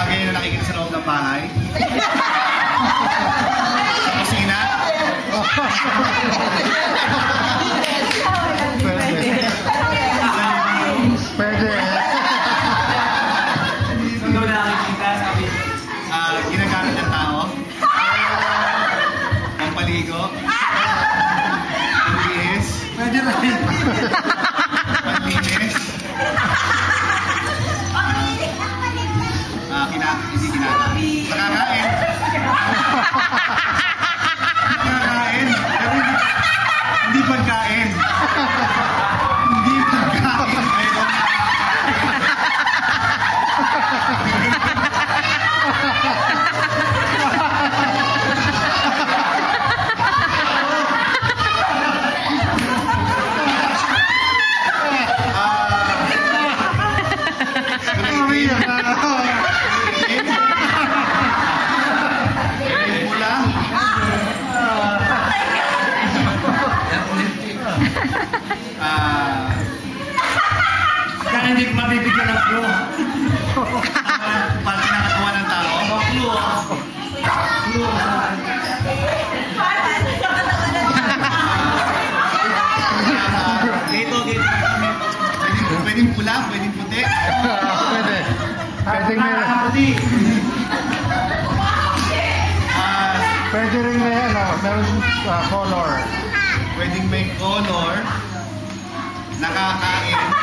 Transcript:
bagay na nakikita sa loob ng bahay? Sa kusina? Pwede. Saan daw nakikita? Sabi. Ginagamit ng tao? Pampaligo? Pambihis? Pwede rin. Panlinis? Hindi kinakain. Nakakain? Nakakain? Pero hindi pagkain. Hindi pagkain. Ayun. Kaya hindi ko mabibigyan ng clue. Pag kinakatawa ng tao? Clue. Clue. Dito. Pwedeng pula, pwedeng puti. Pwede. Pwede meron. Nakakaputi. Pwede rin may meron color. Pwedeng may color. Nakakain.